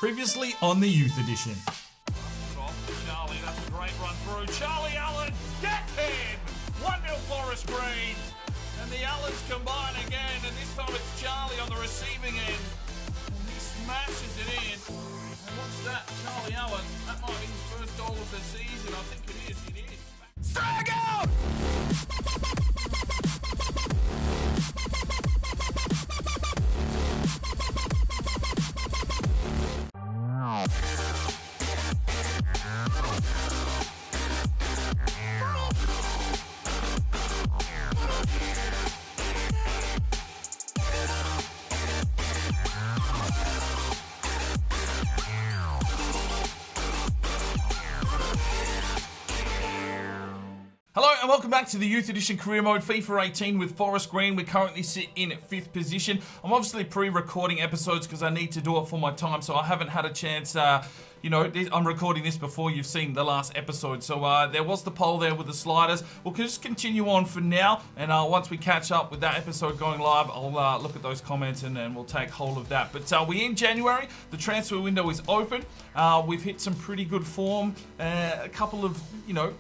Previously on the Youth Edition. Charlie, that's a great run through. Charlie Allen gets him! 1-0 Forest Green. And the Allens combine again, and this time it's Charlie on the receiving end. And he smashes it in. And what's that? Charlie Allen. That might be his first goal of the season. I think it is. It is. Strike out! Hello and welcome back to the Youth Edition Career Mode FIFA 18 with Forest Green. We currently sit in 5th position. I'm obviously pre-recording episodes because I need to do it for my time, so I haven't had a chance, I'm recording this before you've seen the last episode. So there was the poll there with the sliders. We'll just continue on for now, and once we catch up with that episode going live, I'll look at those comments and then we'll take hold of that. But we're in January. The transfer window is open. We've hit some pretty good form. A couple of,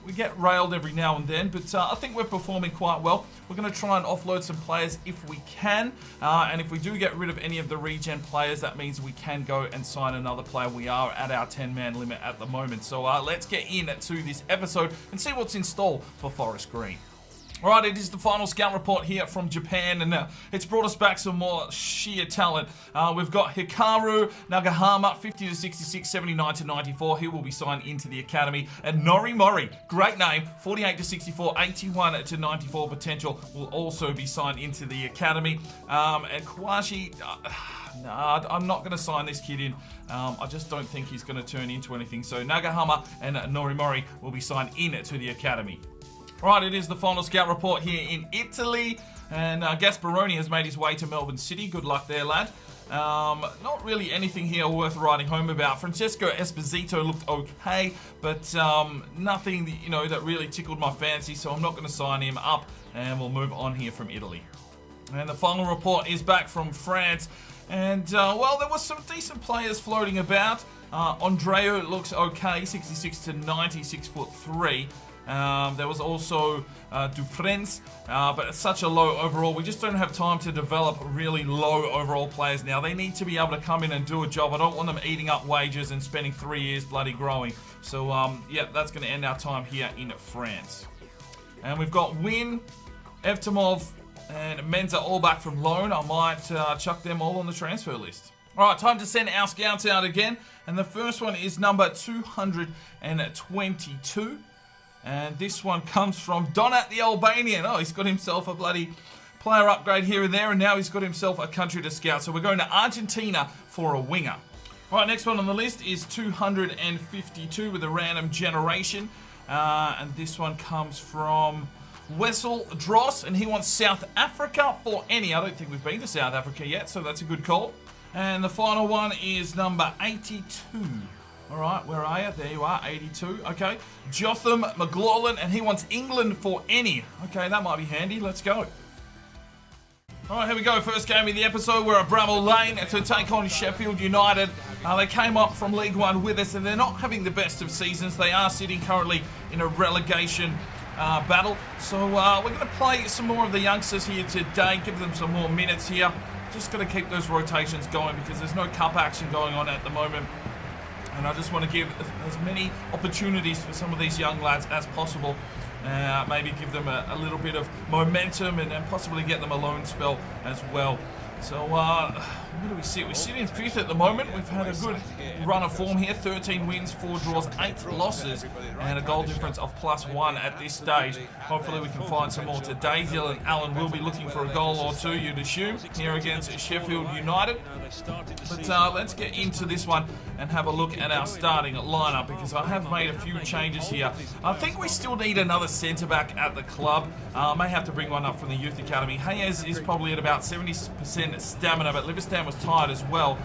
we get railed every now and then, but I think we're performing quite well. We're going to try and offload some players if we can, and if we do get rid of any of the regen players, that means we can go and sign another player. We are at our 10-man limit at the moment, so let's get into this episode and see what's in store for Forest Green. Alright, it is the final scout report here from Japan, and it's brought us back some more sheer talent. We've got Hikaru Nagahama, 50 to 66, 79 to 94. He will be signed into the academy. And Norimori, great name, 48 to 64, 81 to 94 potential, will also be signed into the academy. And Kawashi, I'm not going to sign this kid in. I just don't think he's going to turn into anything. So Nagahama and Norimori will be signed into the academy. Right, it is the final scout report here in Italy, and Gasparoni has made his way to Melbourne City. Good luck there, lad. Not really anything here worth writing home about. Francesco Esposito looked okay, but nothing that really tickled my fancy, so I'm not going to sign him up, and we'll move on here from Italy. And the final report is back from France, and well, there was some decent players floating about. Andreu looks okay, 66 to 90, 6'3". There was also Dufresne, but it's such a low overall. We just don't have time to develop really low overall players now. They need to be able to come in and do a job. I don't want them eating up wages and spending 3 years bloody growing. So, yeah, that's going to end our time here in France. And we've got Win, Evtimov, and Menza all back from loan. I might chuck them all on the transfer list. All right, time to send our scouts out again. And the first one is number 222. And this one comes from Donat the Albanian. Oh, he's got himself a bloody player upgrade here and there, and now he's got himself a country to scout. So we're going to Argentina for a winger. All right, next one on the list is 252 with a random generation. And this one comes from Wessel Dross, and he wants South Africa for any. I don't think we've been to South Africa yet, so that's a good call. And the final one is number 82. All right, where are you? There you are, 82. Okay, Jotham McLaughlin, and he wants England for any. Okay, that might be handy. Let's go. All right, here we go. First game of the episode. We're at Bramall Lane to take on Sheffield United. They came up from League One with us, and they're not having the best of seasons. They are sitting currently in a relegation battle. So we're going to play some more of the youngsters here today, give them some more minutes here. Just going to keep those rotations going because there's no cup action going on at the moment. And I just want to give as many opportunities for some of these young lads as possible. Maybe give them a little bit of momentum and possibly get them a loan spell as well. So, where do we sit? We sit in 5th at the moment. We've had a good run of form here. 13 wins, 4 draws, 8 losses, and a goal difference of +1 at this stage. Hopefully we can find some more today. Dylan Allen will be looking for a goal or two, you'd assume, here against Sheffield United. But let's get into this one and have a look at our starting lineup, because I have made a few changes here. I think we still need another centre-back at the club. May have to bring one up from the Youth Academy. Hayes is probably at about 70% stamina, but Liverpool was tired as well.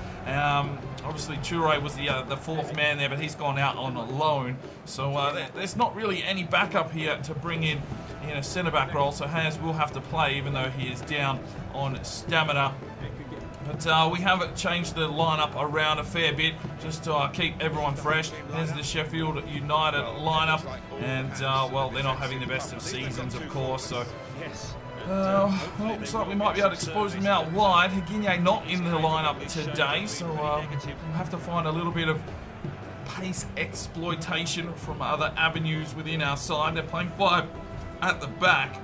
Obviously, Toure was the fourth man there, but he's gone out on loan. So there's not really any backup here to bring in a centre-back role. So Hayes will have to play, even though he is down on stamina. But we have changed the lineup around a fair bit just to keep everyone fresh. There's the Sheffield United lineup, and well, they're not having the best of seasons, of course. So, well, looks like we might be able to expose them out wide. Higinye not in the lineup today, so we'll have to find a little bit of pace exploitation from other avenues within our side. They're playing 5 at the back.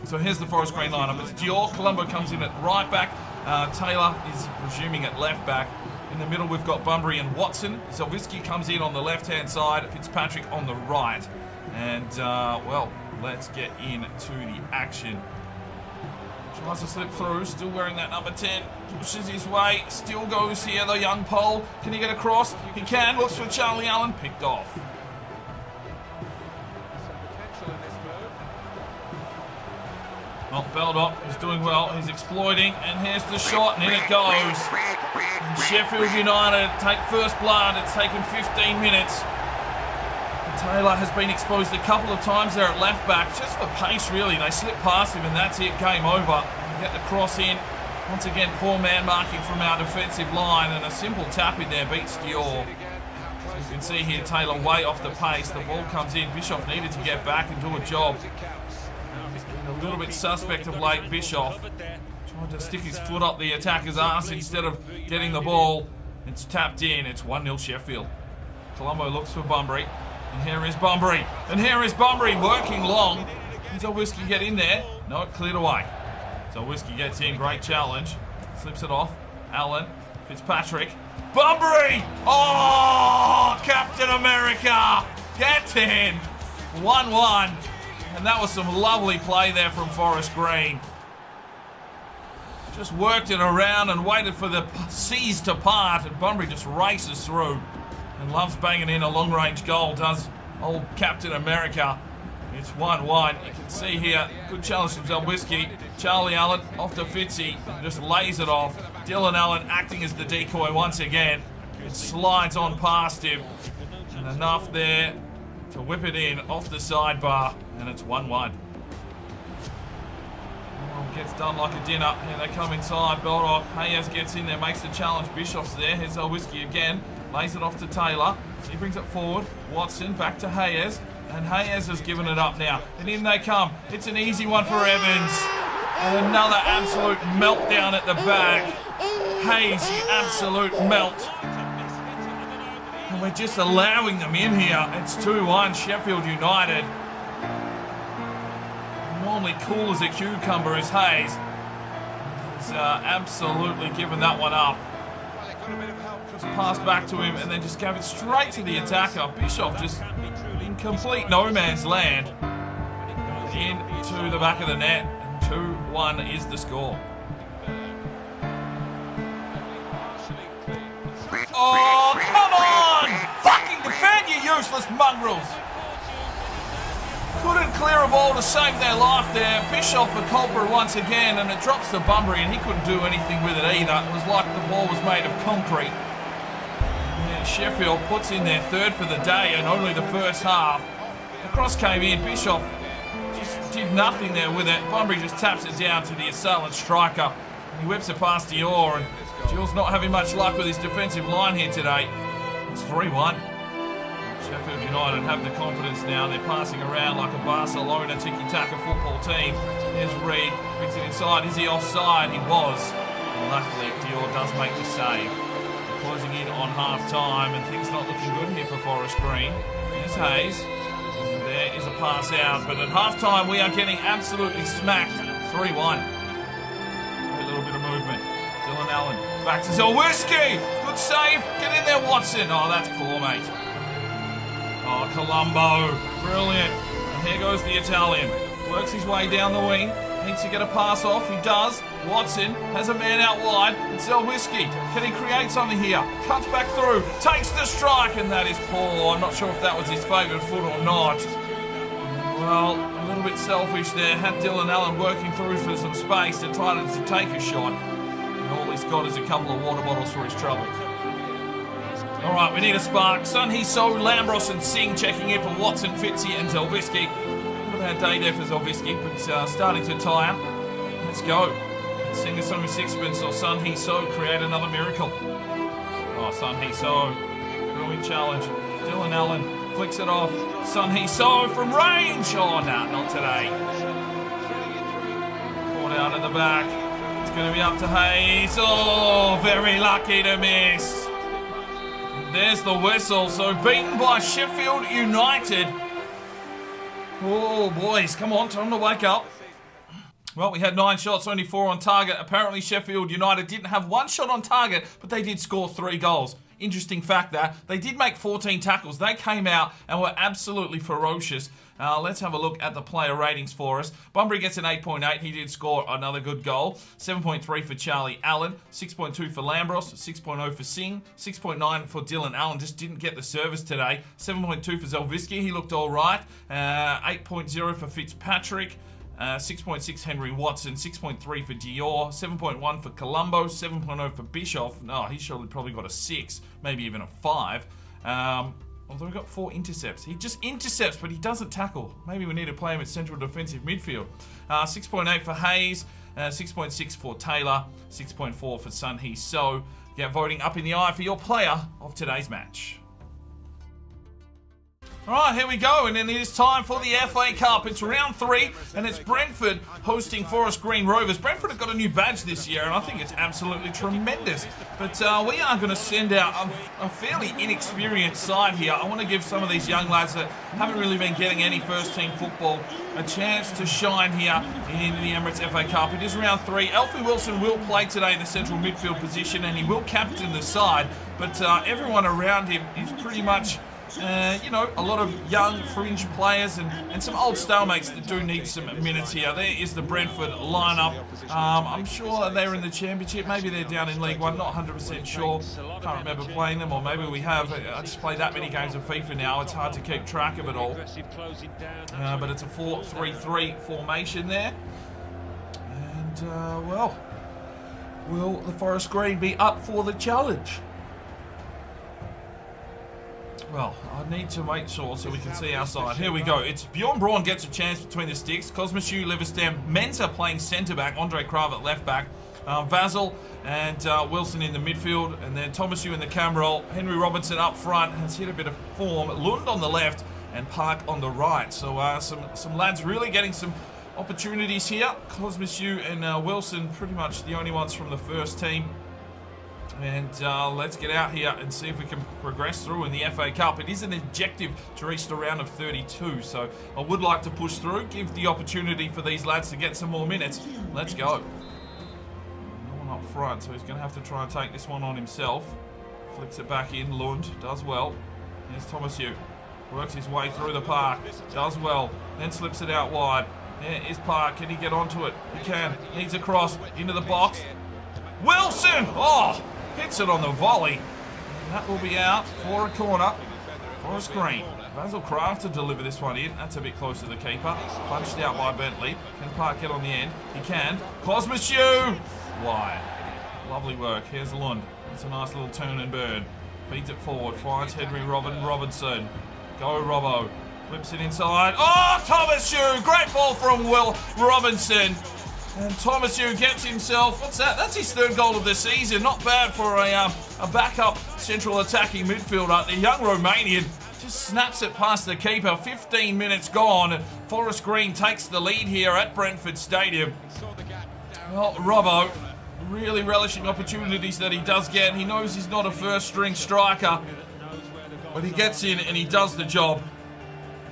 So here's the Forest Green lineup. It's Dior. Colombo comes in at right back. Taylor is resuming at left back. In the middle, we've got Bunbury and Watson. Zelwiski comes in on the left-hand side. Fitzpatrick on the right. And, well, let's get into the action. Tries to slip through. Still wearing that number 10. Pushes his way. Still goes here, the young Pole. Can he get across? He can. Looks for Charlie Allen. Picked off. Oh, Beldop is doing well. He's exploiting, and here's the shot, and in it goes. And Sheffield United take first blood. It's taken 15 minutes. And Taylor has been exposed a couple of times there at left back, just for pace, really. They slip past him, and that's it. Game over. We get the cross in. Once again, poor man marking from our defensive line, and a simple tap in there beats Dior. So you can see here, Taylor way off the pace. The ball comes in. Bischoff needed to get back and do a job. A little bit suspect of late. Bischoff tried to stick his foot up the attacker's arse instead of getting the ball. It's tapped in. It's 1-0 Sheffield. Colombo looks for Bunbury. And here is Bunbury. And here is Bunbury working long. Does Zelwiski get in there? No, it cleared away. Zelwiski gets in. Great challenge. Slips it off. Allen. Fitzpatrick. Bunbury! Oh! Captain America! Get in! 1-1. And that was some lovely play there from Forest Green. Just worked it around and waited for the seas to part, and Bunbury just races through and loves banging in a long-range goal, does old Captain America. It's 1-1. You can see here, good challenge from Zelwiski. Charlie Allen off to Fitzy, just lays it off. Dylan Allen acting as the decoy once again. It slides on past him, and enough there to whip it in off the sidebar, and it's 1-1. Oh, gets done like a dinner. Here they come inside. Beldok. Hayes gets in there, makes the challenge. Bischoff's there. Here's Zelwiski again. Lays it off to Taylor. He brings it forward. Watson back to Hayes. And Hayes has given it up now. And in they come. It's an easy one for Evans. And another absolute meltdown at the back. Hayes, you absolute melt. And we're just allowing them in here. It's 2-1 Sheffield United. Normally cool as a cucumber is Hayes. He's absolutely given that one up. Just passed back to him and then just gave it straight to the attacker. Bischoff just in complete no man's land. Into the back of the net. And 2-1 is the score. Oh, come on! Fucking defend, you useless mongrels! Couldn't clear a ball to save their life there. Bischoff the culprit once again, and it drops to Bunbury, and he couldn't do anything with it either. It was like the ball was made of concrete. And Sheffield puts in their third for the day, and only the first half. The cross came in. Bischoff just did nothing there with it. Bunbury just taps it down to the assailant striker. He whips it past Dior, and Gill's not having much luck with his defensive line here today. It's 3-1. Sheffield United have the confidence now. They're passing around like a Barcelona tiki-taka football team. There's Reed, brings it inside. Is he offside? He was. And luckily, Dior does make the save. They're closing in on half-time, and things not looking good here for Forest Green. There's Hayes. And there is a pass out, but at half-time, we are getting absolutely smacked. 3-1. A little bit of movement. Dylan Allen back to Zelwiski. Good save. Get in there, Watson. Oh, that's poor, mate. Oh, Colombo. Brilliant. And here goes the Italian. Works his way down the wing. Needs to get a pass off. He does. Watson has a man out wide. It's Zelwiski. Can he create something here? Cuts back through. Takes the strike, and that is poor. I'm not sure if that was his favourite foot or not. Well, a little bit selfish there. Had Dylan Allen working through for some space. Decided to take a shot. And all he's got is a couple of water bottles for his trouble. All right, we need a spark. Sun Hee-So, Lambros and Singh checking in for Watson, Fitzy and Zelwiski. Not a bad day there for Zelwiski, but starting to tire. Let's go. Sing a song of sixpence or Sun Hee So create another miracle. Oh, Sun Hee So. Brilliant challenge. Dylan Allen flicks it off. Sun Hee So from range. Oh, nah, not today. Caught out in the back. It's going to be up to Hayes. Oh, very lucky to miss. There's the whistle. So beaten by Sheffield United. Oh, boys, come on, time to wake up. Well, we had 9 shots, only 4 on target. Apparently, Sheffield United didn't have 1 shot on target, but they did score 3 goals. Interesting fact that they did make 14 tackles. They came out and were absolutely ferocious. Let's have a look at the player ratings for us. Bunbury gets an 8.8. He did score another good goal. 7.3 for Charlie Allen. 6.2 for Lambros. 6.0 for Singh. 6.9 for Dylan Allen. Just didn't get the service today. 7.2 for Zelviski. He looked all right. 8.0 for Fitzpatrick. 6.6 Henry Watson, 6.3 for Dior, 7.1 for Colombo, 7.0 for Bischoff. No, he surely probably got a 6, maybe even a 5. Although he got 4 intercepts. He just intercepts, but he doesn't tackle. Maybe we need to play him at central defensive midfield. 6.8 for Hayes, 6.6 for Taylor, 6.4 for Sun Hee So. Get voting up in the eye for your player of today's match. Alright, here we go, and then it is time for the FA Cup. It's round 3, and it's Brentford hosting Forest Green Rovers. Brentford have got a new badge this year, and I think it's absolutely tremendous. But we are going to send out a fairly inexperienced side here. I want to give some of these young lads that haven't really been getting any first-team football a chance to shine here in the Emirates FA Cup. It is round 3. Alfie Wilson will play today in the central midfield position, and he will captain the side. But everyone around him is pretty much... you know, a lot of young fringe players and some old stalemates that do need some minutes here. There is the Brentford lineup. I'm sure they're in the Championship. Maybe they're down in League One. Not 100% sure. Can't remember playing them, or maybe we have. I just play that many games of FIFA now. It's hard to keep track of it all. But it's a 4-3-3 formation there. And, well, will the Forest Green be up for the challenge? Well, I need to make sure so we can see our side. Here we go. It's Bjorn Braun gets a chance between the sticks. Cosmichu, Liverstam, Mensa playing centre-back. Andre Kravit left-back. Vasil and Wilson in the midfield. And then Thomasu in the cam role. Henry Robinson up front. Has hit a bit of form. Lund on the left and Park on the right. So some lads really getting some opportunities here. Cosmichu and Wilson pretty much the only ones from the first team. And let's get out here and see if we can progress through in the FA Cup. It is an objective to reach the round of 32, so I would like to push through, give the opportunity for these lads to get some more minutes. Let's go. No one up front, so he's going to have to try and take this one on himself. Flicks it back in. Lund does well. Here's Thomasu. Works his way through the park. Does well. Then slips it out wide. There is Park. Can he get onto it? He can. Needs a cross into the box. Wilson! Oh! Hits it on the volley. And that will be out for a corner. Forest Green. Basil Craft to deliver this one in. That's a bit close to the keeper. Punched out by Bentley. Can Park get on the end? He can. Cosmichu! Wide. Lovely work. Here's Lund. It's a nice little turn and burn. Feeds it forward. Finds Henry Robinson. Go Robbo. Whips it inside. Oh, Thomasu! Great ball from Will Robinson. And Thomasu gets himself, what's that? That's his 3rd goal of the season. Not bad for a backup central attacking midfielder. The young Romanian just snaps it past the keeper. 15 minutes gone. Forest Green takes the lead here at Brentford Stadium. Well, Robbo really relishing opportunities that he does get. He knows he's not a first-string striker, but he gets in and he does the job.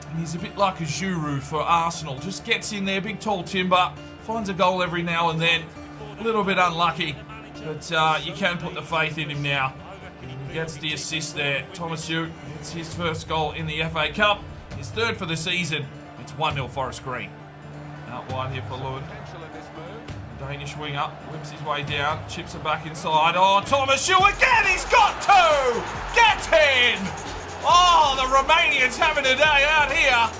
And he's a bit like a Giroud for Arsenal. Just gets in there, big tall timber. Finds a goal every now and then. A little bit unlucky, but you can put the faith in him now. He gets the assist there. Thomasu, it's his 1st goal in the FA Cup. His 3rd for the season. It's 1-0 Forest Green. Out wide here for Lund. Danish winger whips his way down, chips it back inside. Oh, Thomasu again! He's got 2! Get in! Oh, the Romanians having a day out here.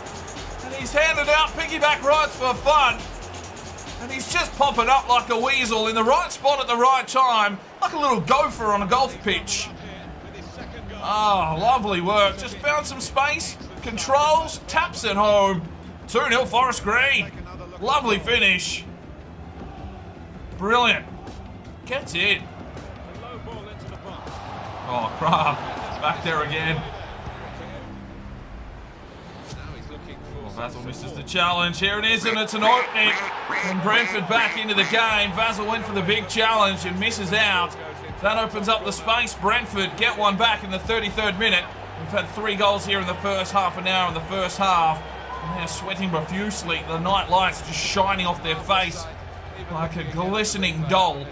And he's handed out piggyback rights for fun. And he's just popping up like a weasel in the right spot at the right time. Like a little gopher on a golf pitch. Oh, lovely work. Just found some space, controls, taps it home. 2-0 Forest Green. Lovely finish. Brilliant. Gets in. Oh, crap. Back there again. Oh, Vassal misses the challenge. Here it is, and it's an opening. And Brentford back into the game. Vassal went for the big challenge and misses out. That opens up the space. Brentford get one back in the 33rd minute. We've had 3 goals here in the first half an hour in the first half. And they're sweating profusely. The night lights just shining off their face like a glistening doll.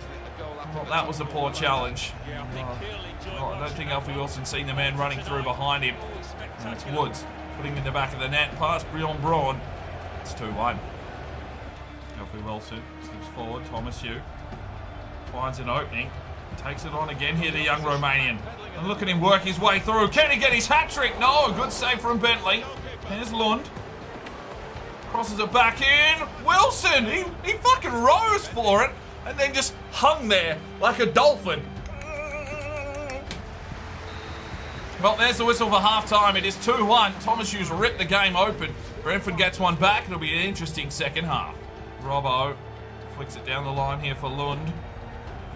Well, that was a poor challenge. I don't think Alfie Wilson's seen the man running through behind him. And it's Woods putting him in the back of the net. Past Brion Braun. It's 2-1. Alfie Wilson slips forward. Thomas Hugh finds an opening. Takes it on again here, the young Romanian. And look at him work his way through. Can he get his hat-trick? No, good save from Bentley. Here's Lund. Crosses it back in. Wilson, he fucking rose for it and then just hung there like a dolphin. Well, there's the whistle for half-time. It is 2-1. Thomas Hughes ripped the game open. Brentford gets one back. It'll be an interesting second half. Robbo flicks it down the line here for Lund.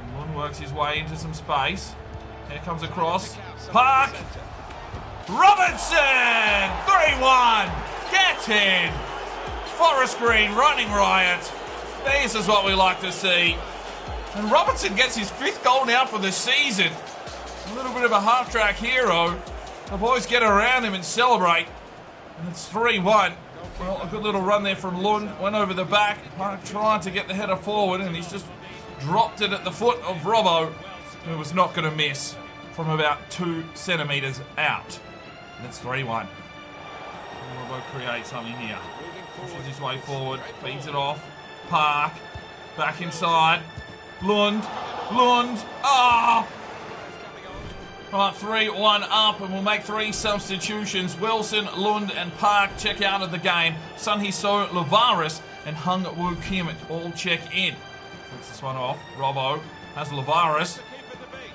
And Lund works his way into some space. Here comes across. Park. Robertson! 3-1. Get in. Forest Green running riot. This is what we like to see. And Robertson gets his 5th goal now for the season. A little bit of a half-track hero. The boys get around him and celebrate. And it's 3-1. Well, a good little run there from Lund. Went over the back. Park trying to get the header forward, and he's just dropped it at the foot of Robbo, who was not going to miss from about 2 centimetres out. And it's 3-1. Robbo creates something here. Pushes his way forward, feeds it off. Park, back inside. Lund. Ah! Right, 3-1 up, and we'll make 3 substitutions. Wilson, Lund, and Park check out of the game. Sunhiso, Lavaris, and Hung Woo Kim all check in. Flicks this one off. Robbo has Lavaris.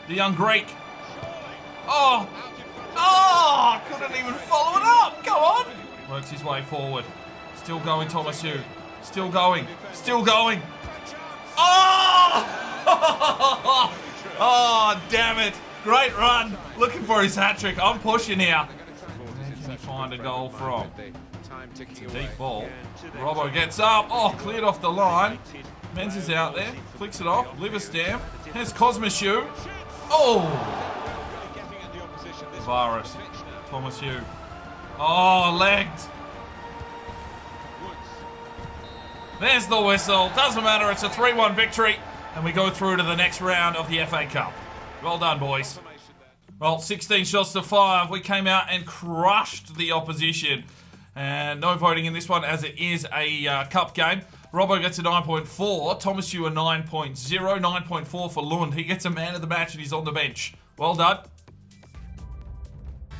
The young Greek. Oh! Couldn't even follow it up. Come on! Works his way forward. Still going, Thomas Hugh. Still going. Oh! Oh, damn it. Great run. Looking for his hat-trick. I'm pushing here. Where can he find a goal from? It's a deep ball. Robbo gets up. Oh, cleared off the line. Menz is out there. Flicks it off. Liverstam. Here's Cosmashoe. Oh! Virus. Thomas Hugh. Oh, legged. There's the whistle. Doesn't matter. It's a 3-1 victory. And we go through to the next round of the FA Cup. Well done, boys. Well, 16 shots to 5. We came out and crushed the opposition. And no voting in this one as it is a cup game. Robbo gets a 9.4. Thomas Hugh a 9.0. 9.4 for Lund. He gets a man of the match and he's on the bench. Well done.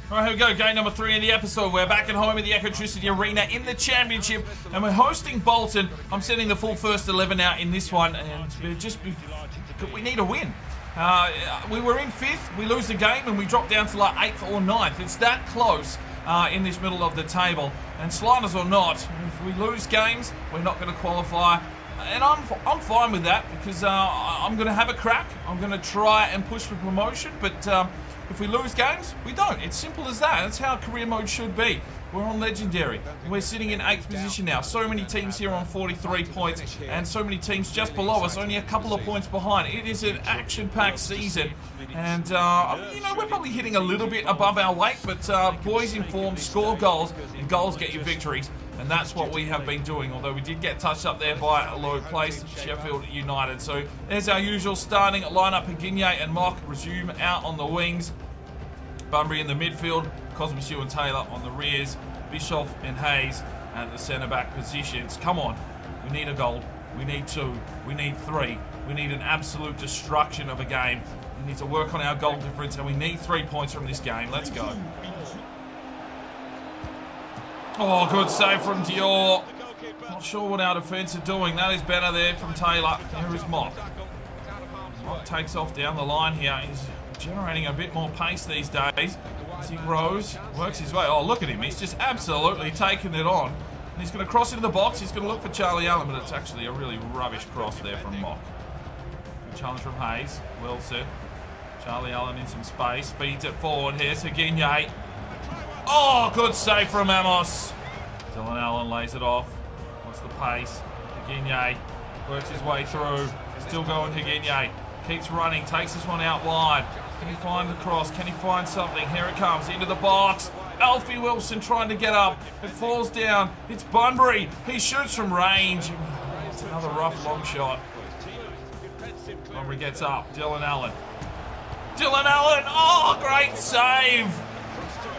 All right, here we go. Game number 3 in the episode. We're back at home in the Ecotricity Arena in the Championship, and we're hosting Bolton. I'm sending the full first 11 out in this one, and we need a win. We were in 5th. We lose the game, and we drop down to like 8th or 9th. It's that close in this middle of the table. And sliders or not, if we lose games, we're not going to qualify. And I'm fine with that because I'm going to have a crack. I'm going to try and push for promotion, but if we lose games, we don't. It's simple as that. That's how career mode should be. We're on Legendary. We're sitting in 8th position now. So many teams here on 43 points and so many teams just below us, only a couple of points behind. It is an action-packed season. And, we're probably hitting a little bit above our weight, but boys in form score goals, and goals get you victories. And that's what we have been doing, although we did get touched up there by a low place, Sheffield United. So there's our usual starting lineup. Pagigne and Mock resume out on the wings. Bunbury in the midfield. Cosmashoe and Taylor on the rears. Bischoff and Hayes at the centre-back positions. Come on. We need a goal. We need 2. We need 3. We need an absolute destruction of a game. We need to work on our goal difference, and we need 3 points from this game. Let's go. Oh, good save from Dior. Not sure what our defence are doing. That is better there from Taylor. Here is Mock. Mock takes off down the line here. He's generating a bit more pace these days as he grows, works his way. Oh, look at him. He's just absolutely taking it on. And he's going to cross into the box. He's going to look for Charlie Allen, but it's actually a really rubbish cross there from Mock. challenge from Hayes. Wilson. Charlie Allen in some space. Feeds it forward. Here's Higigne. Oh, good save from Amos. Dylan Allen lays it off. What's the pace? Higigne works his way through. Still going Higigne. Keeps running. Takes this one out wide. Can he find the cross? Can he find something? Here it comes. Into the box. Alfie Wilson trying to get up. It falls down. It's Bunbury. He shoots from range. It's another rough long shot. Bunbury gets up. Dylan Allen. Dylan Allen. Oh, great save.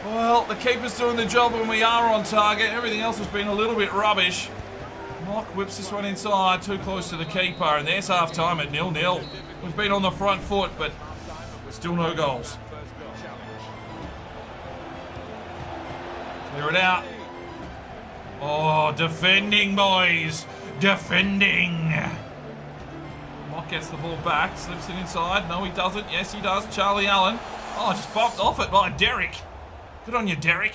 Well, the keeper's doing the job when we are on target. Everything else has been a little bit rubbish. Mock whips this one inside, too close to the keeper, and there's half time at 0-0. We've been on the front foot, but still no goals. Clear it out. Oh, defending, boys. Defending. Mock gets the ball back, slips it inside. No, he doesn't. Yes, he does. Charlie Allen. Oh, just bumped off it by Derek. Good on you, Derek.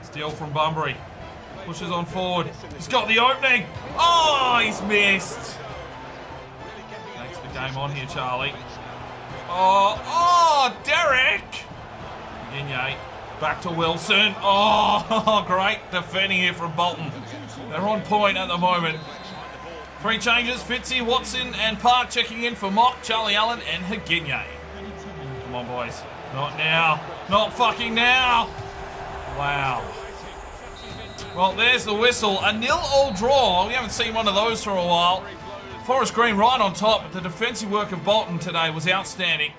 Steal from Bunbury. Pushes on forward. He's got the opening. Oh, he's missed. Takes the game on here, Charlie. Oh, Derek. Higigne. Back to Wilson. Oh, great defending here from Bolton. They're on point at the moment. 3 changes. Fitzy, Watson, and Park checking in for Mock, Charlie Allen, and Higigne. Come on, boys. Not now. Not fucking now. Wow. Well, there's the whistle. A 0-0 draw. We haven't seen one of those for a while. Forest Green right on top, but the defensive work of Bolton today was outstanding.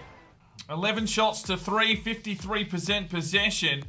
11 shots to 3, 53% possession.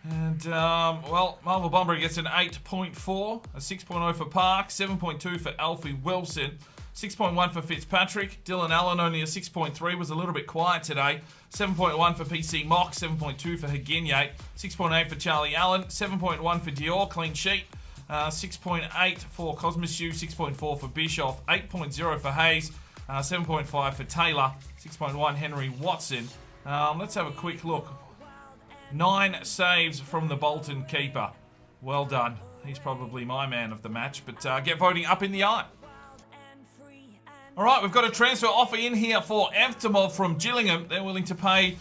And, well, Marvel Bunbury gets an 8.4, a 6.0 for Park, 7.2 for Alfie Wilson, 6.1 for Fitzpatrick. Dylan Allen only a 6.3, was a little bit quiet today. 7.1 for PC Mock, 7.2 for Higigne, 6.8 for Charlie Allen, 7.1 for Dior, clean sheet, 6.8 for Cosmisu, 6.4 for Bischoff, 8.0 for Hayes, 7.5 for Taylor, 6.1 Henry Watson. Let's have a quick look. 9 saves from the Bolton keeper. Well done. He's probably my man of the match, but get voting up in the eye. All right, we've got a transfer offer in here for Evtimov from Gillingham. They're willing to pay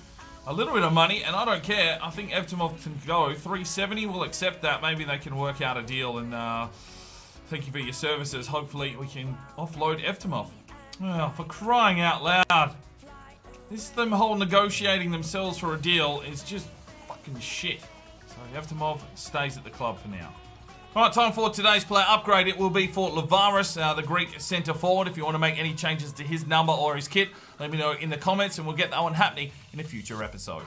a little bit of money, and I don't care. I think Evtimov can go. 370, we'll accept that. Maybe they can work out a deal, and thank you for your services. Hopefully we can offload Evtimov. Oh, for crying out loud. This them whole negotiating themselves for a deal is just fucking shit. So Evtimov stays at the club for now. Alright, time for today's player upgrade. It will be for Lavaris, the Greek centre forward. If you want to make any changes to his number or his kit, let me know in the comments and we'll get that one happening in a future episode.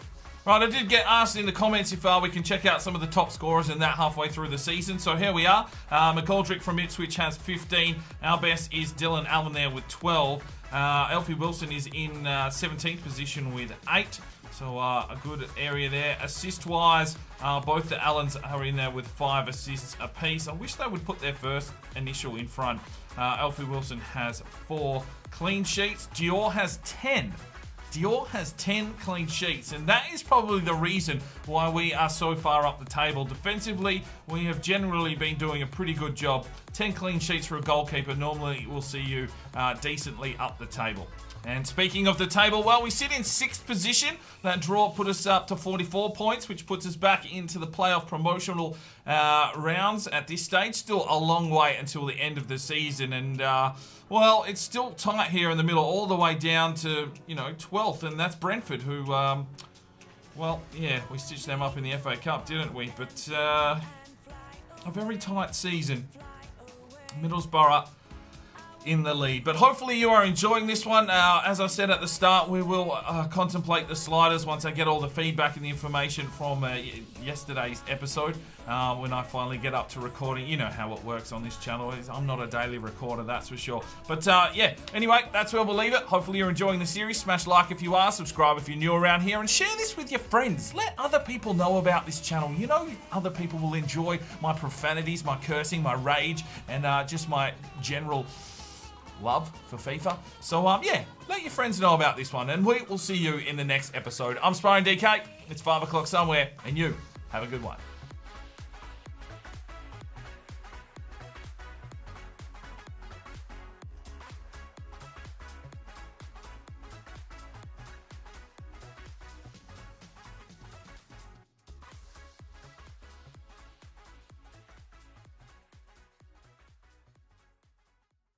Right, I did get asked in the comments if we can check out some of the top scorers in that halfway through the season. So here we are. McGoldrick from Ipswich has 15. Our best is Dylan Allen there with 12. Alfie Wilson is in 17th position with 8. So a good area there. Assist-wise, both the Allens are in there with 5 assists apiece. I wish they would put their first initial in front. Alfie Wilson has 4 clean sheets. Dior has 10. Dior has 10 clean sheets, and that is probably the reason why we are so far up the table. Defensively, we have generally been doing a pretty good job. 10 clean sheets for a goalkeeper normally will see you decently up the table. And speaking of the table, well, we sit in 6th position. That draw put us up to 44 points, which puts us back into the playoff promotional rounds at this stage. Still a long way until the end of the season. And, well, it's still tight here in the middle, all the way down to, 12th. And that's Brentford, who, well, yeah, we stitched them up in the FA Cup, didn't we? But a very tight season. Middlesbrough in the lead. But hopefully you are enjoying this one. As I said at the start, we will contemplate the sliders once I get all the feedback and the information from yesterday's episode. When I finally get up to recording, you know how it works on this channel. I'm not a daily recorder, that's for sure. But yeah, anyway, that's where we'll leave it. Hopefully you're enjoying the series. Smash like if you are, subscribe if you're new around here, and share this with your friends. Let other people know about this channel. You know, other people will enjoy my profanities, my cursing, my rage, and just my general love for FIFA. So yeah, let your friends know about this one, and we will see you in the next episode. I'm Sparring DK. It's 5 o'clock somewhere, and you have a good one.